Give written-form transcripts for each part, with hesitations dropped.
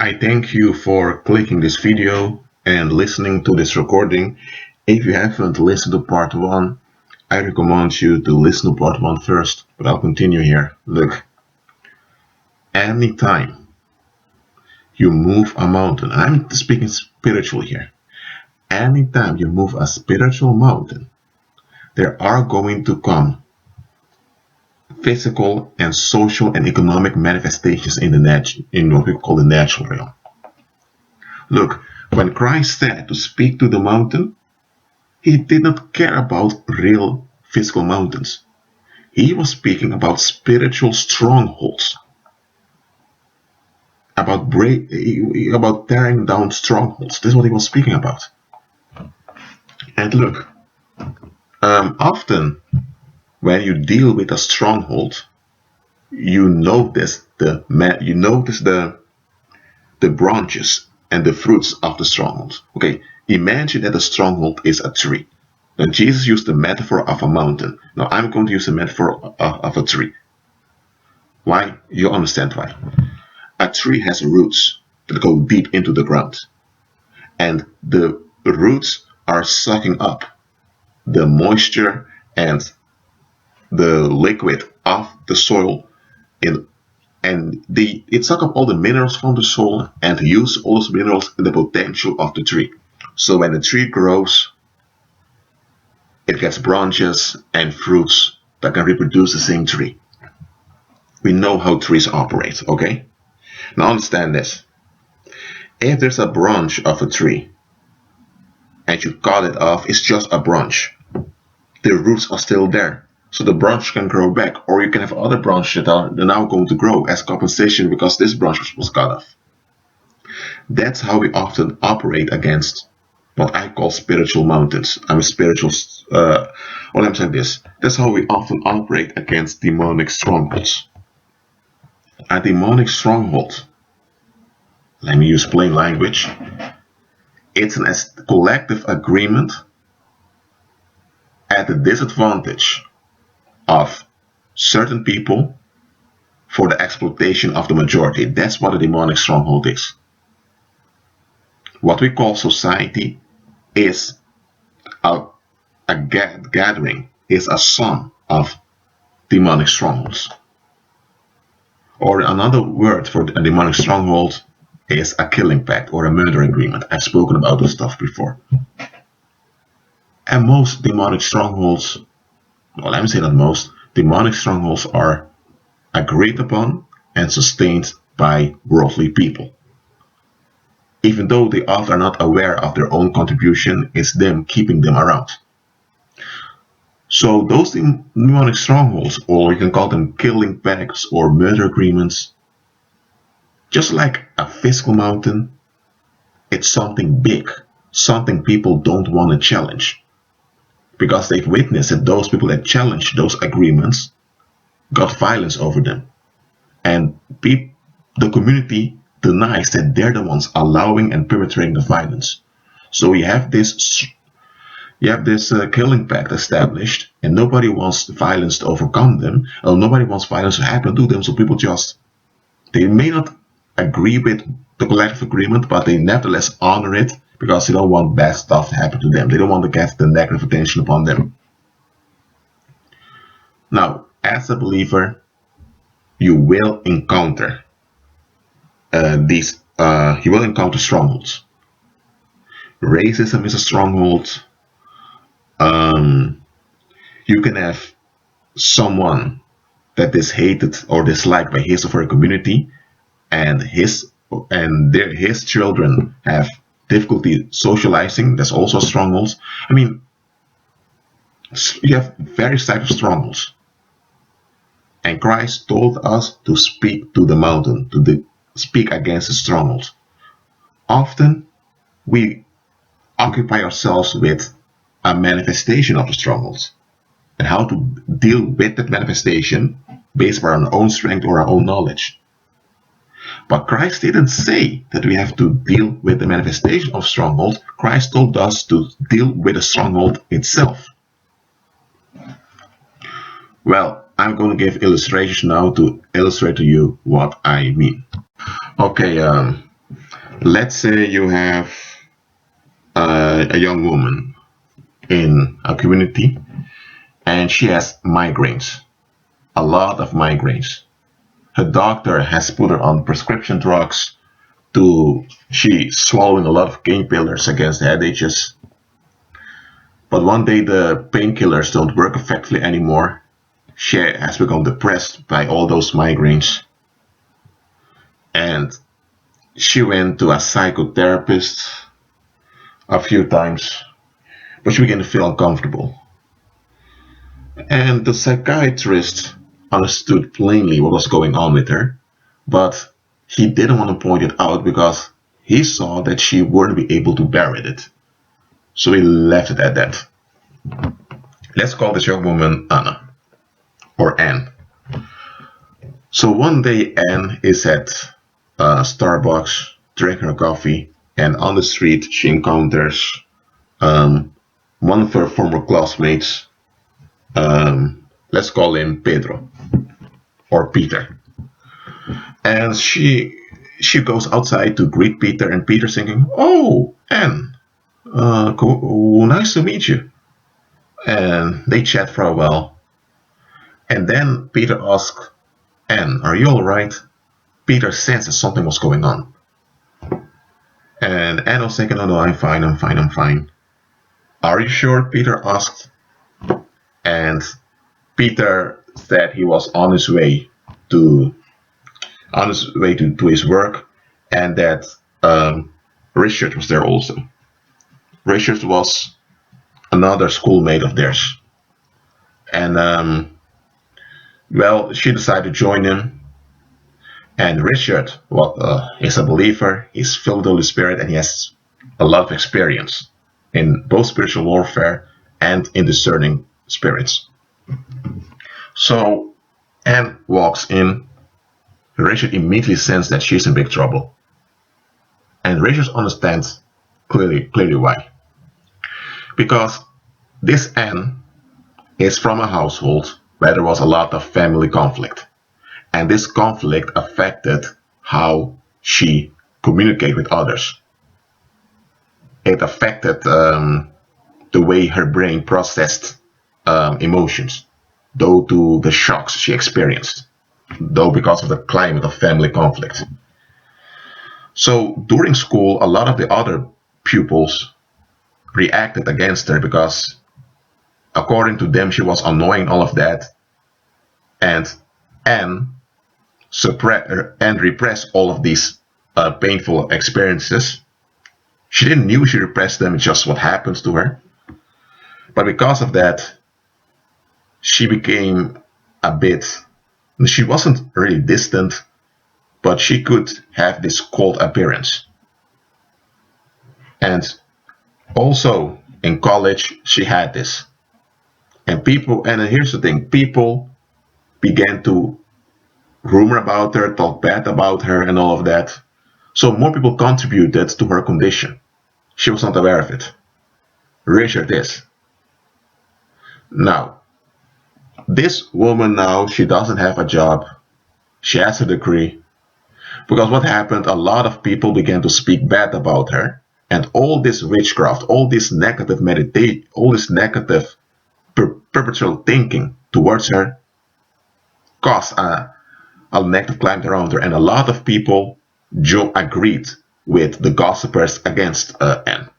I thank you for clicking this video and listening to this recording. If you haven't listened to part 1, I recommend you to listen to part 1 first, but I'll continue here. Look, anytime you move a mountain, I'm speaking spiritual here, anytime you move a spiritual mountain, there are going to come physical and social and economic manifestations in what we call the natural realm. Look, when Christ said to speak to the mountain, he did not care about real physical mountains. He was speaking about spiritual strongholds, about tearing down strongholds. This is what he was speaking about. And look, often when you deal with a stronghold, you notice the branches and the fruits of the stronghold. Okay, imagine that the stronghold is a tree. Now Jesus used the metaphor of a mountain. Now I'm going to use the metaphor of a tree. Why? You understand why. A tree has roots that go deep into the ground, and the roots are sucking up the moisture and the liquid of the soil and it sucks up all the minerals from the soil and use all those minerals in the potential of the tree. So when the tree grows, it gets branches and fruits that can reproduce the same tree. We know how trees operate, okay? Now understand this. If there's a branch of a tree and you cut it off, it's just a branch. The roots are still there. So the branch can grow back, or you can have other branches that are now going to grow as compensation because this branch was cut off. That's how we often operate against what I call spiritual mountains. I'm saying this. That's how we often operate against demonic strongholds. A demonic stronghold, let me use plain language, it's a collective agreement at the disadvantage of certain people for the exploitation of the majority. That's what a demonic stronghold is. What we call society is a gathering, is a sum of demonic strongholds. Or another word for a demonic stronghold is a killing pact or a murder agreement. I've spoken about this stuff before. And most demonic strongholds, well, let me say that most demonic strongholds are agreed upon and sustained by worldly people. Even though they often are not aware of their own contribution, it's them keeping them around. So those demonic strongholds, or you can call them killing pacts or murder agreements, just like a physical mountain, it's something big, something people don't want to challenge. Because they've witnessed that those people that challenged those agreements got violence over them. And the community denies that they're the ones allowing and perpetrating the violence. So you have this killing pact established, and nobody wants violence to overcome them, or nobody wants violence to happen to them, so people they may not agree with the collective agreement, but they nevertheless honor it because they don't want bad stuff to happen to them. They don't want to get the negative attention upon them. Now, as a believer, you will encounter strongholds. Racism is a stronghold. You can have someone that is hated or disliked by his or her community, and his children have difficulty socializing. That's also strongholds. I mean, you have various types of strongholds. And Christ told us to speak to the mountain, to speak against the strongholds. Often, we occupy ourselves with a manifestation of the strongholds and how to deal with that manifestation based on our own strength or our own knowledge. But Christ didn't say that we have to deal with the manifestation of strongholds. Christ told us to deal with the stronghold itself. Well, I'm going to give illustrations now to illustrate to you what I mean. Okay, Let's say you have a young woman in a community and she has migraines, a lot of migraines. Her doctor has put her on prescription drugs she's swallowing a lot of painkillers against the headaches. But one day the painkillers don't work effectively anymore. She has become depressed by all those migraines. And she went to a psychotherapist a few times, but she began to feel uncomfortable. And the psychiatrist understood plainly what was going on with her, but he didn't want to point it out because he saw that she wouldn't be able to bear with it. So he left it at that. Let's call this young woman Anna, or Anne. So one day Anne is at Starbucks drinking her coffee, and on the street she encounters one of her former classmates. Let's call him Pedro or Peter. And she goes outside to greet Peter, and Peter's thinking, "Oh, Anne, cool, nice to meet you." And they chat for a while. And then Peter asks, "Anne, are you alright?" Peter sensed that something was going on. And Anne was thinking, "Oh no, I'm fine, I'm fine, I'm fine." "Are you sure?" Peter asked. And Peter said he was on his way to his work, and that Richard was there also. Richard was another schoolmate of theirs. And well, she decided to join him. And Richard is a believer, he's filled with the Holy Spirit, and he has a lot of experience in both spiritual warfare and in discerning spirits. So Anne walks in. Richard immediately senses that she's in big trouble. And Richard understands clearly why. Because this Anne is from a household where there was a lot of family conflict. And this conflict affected how she communicated with others. It affected the way her brain processed emotions, due to the shocks she experienced, though because of the climate of family conflict. So during school, a lot of the other pupils reacted against her because, according to them, she was annoying, all of that. And Anne repressed all of these painful experiences. She didn't know she repressed them, it's just what happens to her. But because of that, she became she wasn't really distant, but she could have this cold appearance. And also in college, she had this. And here's the thing, people began to rumor about her, talk bad about her, and all of that. So more people contributed to her condition. She was not aware of it. Richard is. Now, this woman now, she doesn't have a job. She has a degree. Because what happened, a lot of people began to speak bad about her. And all this witchcraft, all this negative meditation, all this negative perpetual thinking towards her caused a negative climate around her. And a lot of people agreed with the gossipers against Anne.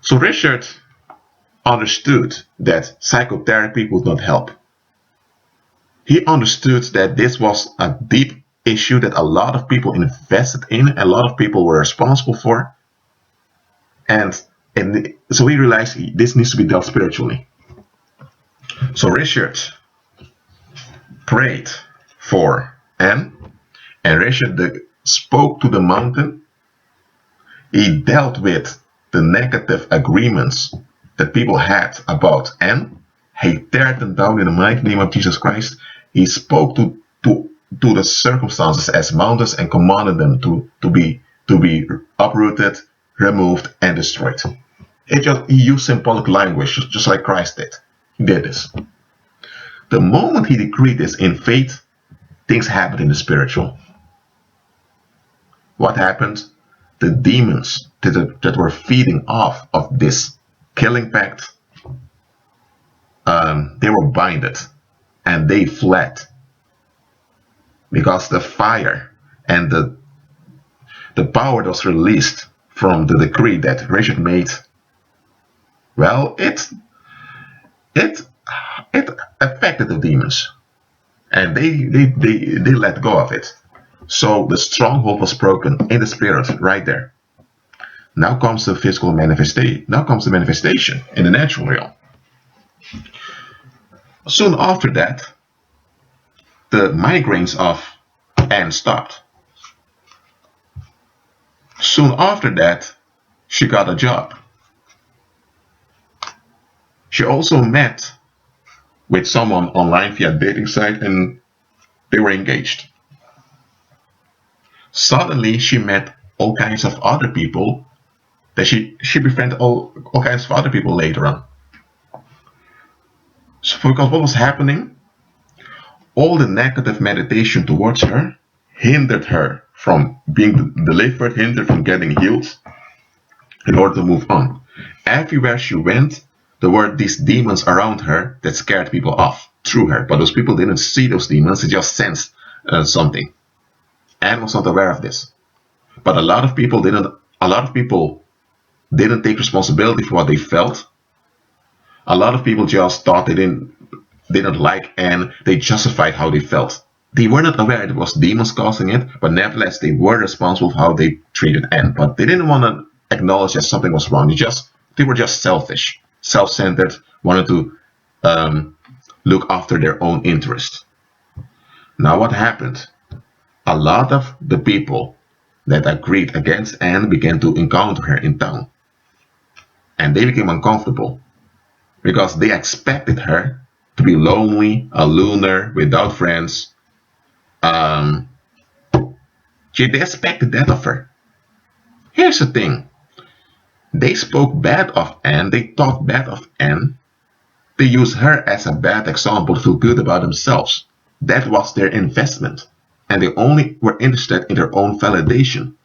So Richard understood that psychotherapy would not help. He understood that this was a deep issue that a lot of people invested in, a lot of people were responsible for. And so he realized this needs to be dealt spiritually. So Richard prayed for Anne, and Richard spoke to the mountain. He dealt with the negative agreements that people had about Anne. He teared them down in the mighty name of Jesus Christ. He spoke to the circumstances as mountains and commanded them to be uprooted, removed, and destroyed. He used symbolic language, just like Christ did. He did this. The moment he decreed this in faith, things happened in the spiritual. what happened? The demons that were feeding off of this killing pact, they were binded and they fled because the fire and the power that was released from the decree that Richard made, well, it affected the demons, and they let go of it. So the stronghold was broken in the spirit right there. Now comes the physical manifestation. Now comes the manifestation in the natural realm. Soon after that, the migraines of Anne stopped. Soon after that, she got a job. She also met with someone online via dating site, and they were engaged. Suddenly, she met all kinds of other people that she befriended all kinds of other people later on. So because what was happening, all the negative meditation towards her hindered her from being delivered, hindered from getting healed in order to move on. Everywhere she went, there were these demons around her that scared people off through her, but those people didn't see those demons, they just sensed something. Anne was not aware of this. But a lot of people didn't take responsibility for what they felt. A lot of people just thought they didn't like Anne. They justified how they felt. They were not aware it was demons causing it, but nevertheless they were responsible for how they treated Anne. But they didn't want to acknowledge that something was wrong. They were just selfish, self-centered, wanted to look after their own interest. Now what happened? A lot of the people that agreed against Anne began to encounter her in town. And they became uncomfortable because they expected her to be lonely, a loner, without friends. They expected that of her. Here's the thing. They spoke bad of Anne, they talked bad of Anne. They used her as a bad example to feel good about themselves. That was their investment. And they only were interested in their own validation.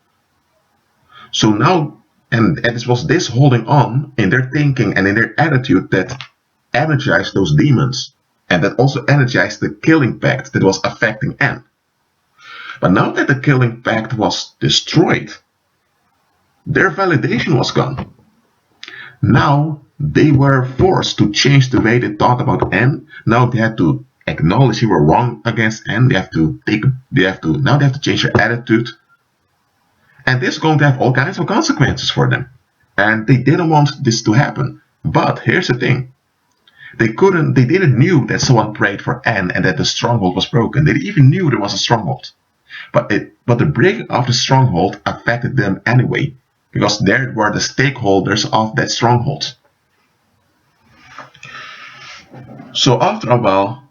So now, and it was this holding on in their thinking and in their attitude that energized those demons, and that also energized the killing pact that was affecting Anne. But now that the killing pact was destroyed, their validation was gone. Now they were forced to change the way they thought about Anne. Now they had to acknowledge they were wrong against Anne. Now they have to change their attitude. And this is going to have all kinds of consequences for them. And they didn't want this to happen. But here's the thing. They didn't knew that someone prayed for Anne and that the stronghold was broken. They even knew there was a stronghold. But the breaking of the stronghold affected them anyway, because they were the stakeholders of that stronghold. So after a while,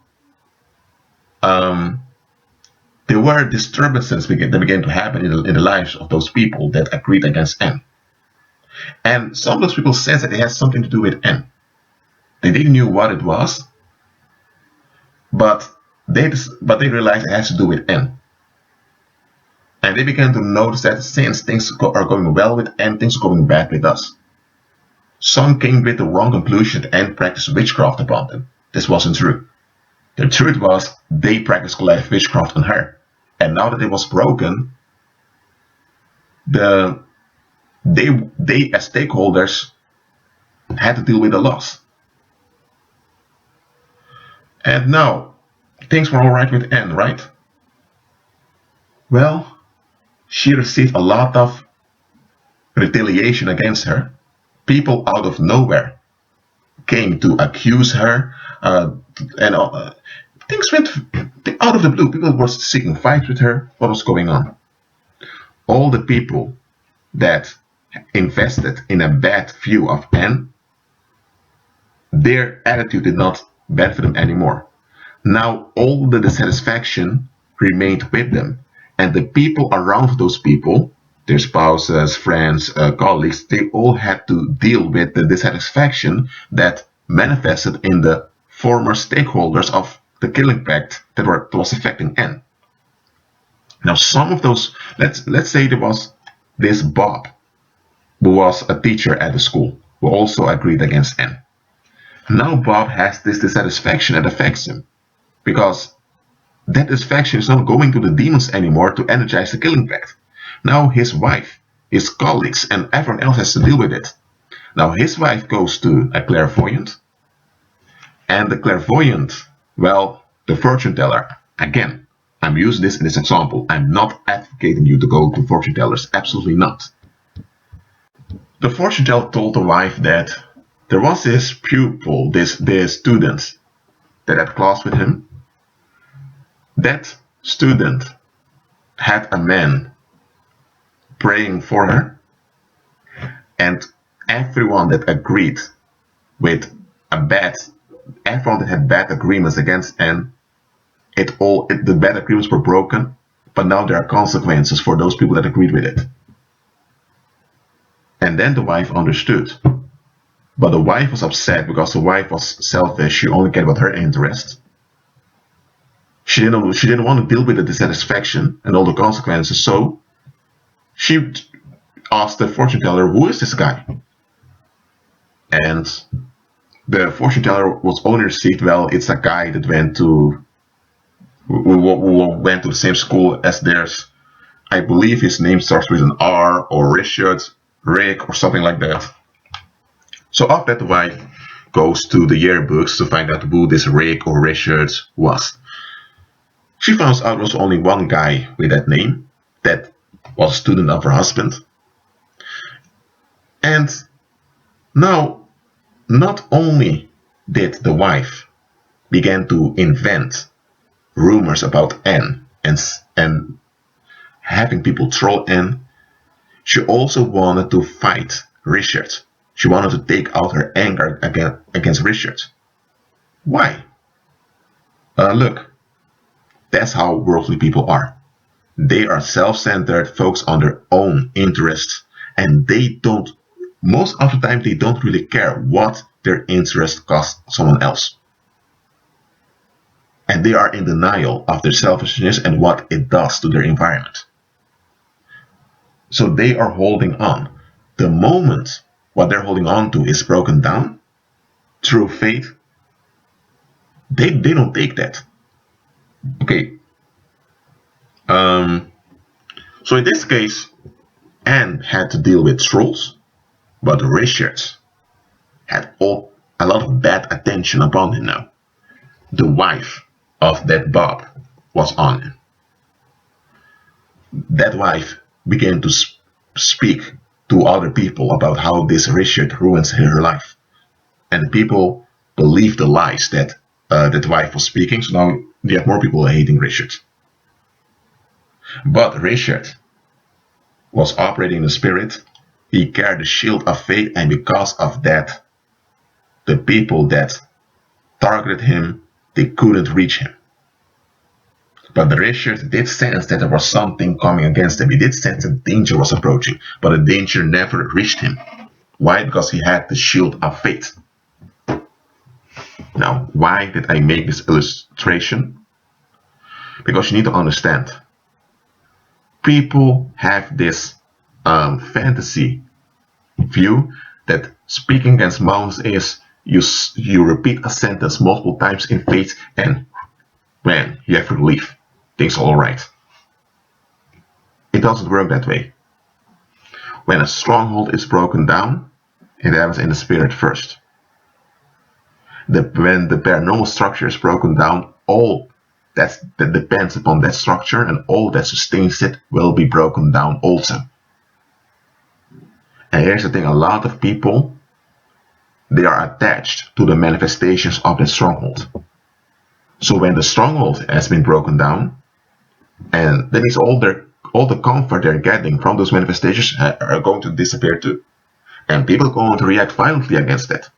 there were disturbances that began to happen in the lives of those people that agreed against Anne. And some of those people said that it had something to do with Anne. They didn't know what it was, but they realized it has to do with Anne. And they began to notice that since things are going well with Anne, things are going bad with us. Some came with the wrong conclusion that Anne practiced witchcraft upon them. This wasn't true. The truth was they practiced collective witchcraft on her. And now that it was broken, they as stakeholders had to deal with the loss. And now, things were alright with Anne, right? Well, she received a lot of retaliation against her. People out of nowhere came to accuse her, things went out of the blue. People were seeking fights with her. What was going on? All the people that invested in a bad view of Anne, their attitude did not benefit them anymore. Now all the dissatisfaction remained with them, and the people around those people, their spouses, friends, colleagues, they all had to deal with the dissatisfaction that manifested in the former stakeholders of the killing pact that was affecting Anne. Now, some of those, let's say there was this Bob, who was a teacher at the school, who also agreed against Anne. Now Bob has this dissatisfaction that affects him, because that dissatisfaction is not going to the demons anymore to energize the killing pact. Now his wife, his colleagues, and everyone else has to deal with it. Now his wife goes to a clairvoyant, and the clairvoyant, well, the fortune teller, again, I'm using this in this example. I'm not advocating you to go to fortune tellers, absolutely not. The fortune teller told the wife that there was this pupil, this student that had class with him. That student had a man praying for her, and everyone that agreed with everyone that had bad agreements against Anne, the bad agreements were broken, but now there are consequences for those people that agreed with it. And then the wife understood. But the wife was upset because the wife was selfish. She only cared about her interest. She didn't want to deal with the dissatisfaction and all the consequences, so she asked the fortune teller, who is this guy? And the fortune teller was only received, well, it's a guy that went to the same school as theirs. I believe his name starts with an R, or Richard, Rick, or something like that. So after that, the wife goes to the yearbooks to find out who this Rick or Richard was. She finds out there was only one guy with that name that was a student of her husband. And now, not only did the wife begin to invent rumors about Anne and having people troll Anne, she also wanted to fight Richard. She wanted to take out her anger against Richard. Why? Look, that's how worldly people are. They are self-centered, focused on their own interests, and most of the time, they don't really care what their interest costs someone else. And they are in denial of their selfishness and what it does to their environment. So they are holding on. The moment what they're holding on to is broken down through faith, they don't take that. Okay. So in this case, Anne had to deal with trolls, but Richard had a lot of bad attention upon him now. The wife of that Bob was on him. That wife began to speak to other people about how this Richard ruins her life. And people believed the lies that that wife was speaking, so now you have more people hating Richard. But Richard was operating in the spirit. He carried the shield of faith, and because of that, the people that targeted him, they couldn't reach him. But Richard did sense that there was something coming against him. He did sense that danger was approaching, but the danger never reached him. Why? Because he had the shield of faith. Now, why did I make this illustration? Because you need to understand. People have this fantasy view that speaking against mountains is you repeat a sentence multiple times in faith, and man, you have relief. Things are all right. It doesn't work that way. When a stronghold is broken down, it happens in the spirit first. When the paranormal structure is broken down, all that depends upon that structure and all that sustains it will be broken down also. And here's the thing, a lot of people, they are attached to the manifestations of the stronghold. So when the stronghold has been broken down, and that means all the comfort they're getting from those manifestations are going to disappear too. And people are going to react violently against that.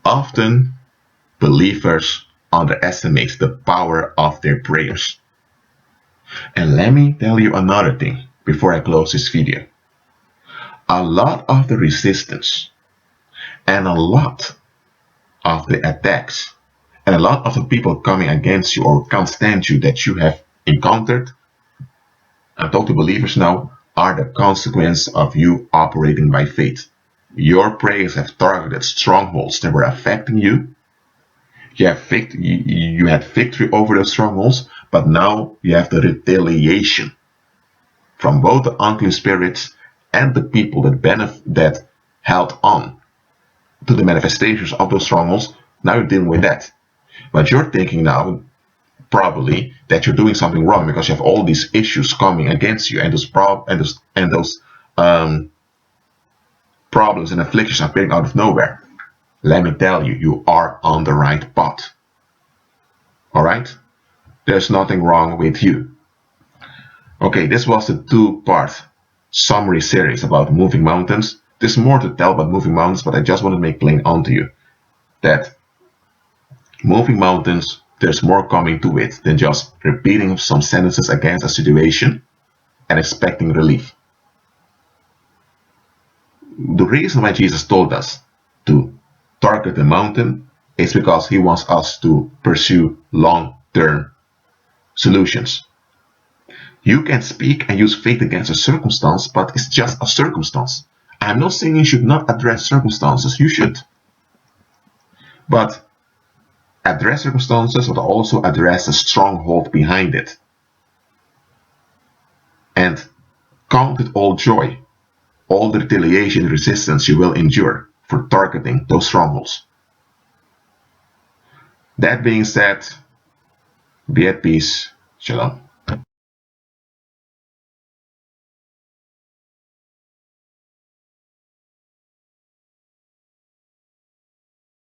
Often, believers underestimate the power of their prayers. And let me tell you another thing before I close this video. A lot of the resistance and a lot of the attacks And a lot of the people coming against you or can't stand you that you have encountered, I'm talking to believers now, are the consequence of you operating by faith. Your prayers have targeted strongholds that were affecting you. You had victory over those strongholds, but now you have the retaliation from both the unclean spirits and the people that held on to the manifestations of those strongholds. Now you're dealing with that. But you're thinking now, probably, that you're doing something wrong because you have all these issues coming against you, and those problems and afflictions are appearing out of nowhere. Let me tell you, you are on the right path. Alright? There's nothing wrong with you. Okay, this was the 2-part summary series about moving mountains. There's more to tell about moving mountains, but I just want to make plain onto you that moving mountains, there's more coming to it than just repeating some sentences against a situation and expecting relief. The reason why Jesus told us to target the mountain is because he wants us to pursue long-term solutions. You can speak and use faith against a circumstance, but it's just a circumstance. I'm not saying you should not address circumstances, you should. But address circumstances, but also address the stronghold behind it. And count it all joy, all the retaliation and resistance you will endure for targeting those strongholds. That being said, be at peace. Shalom.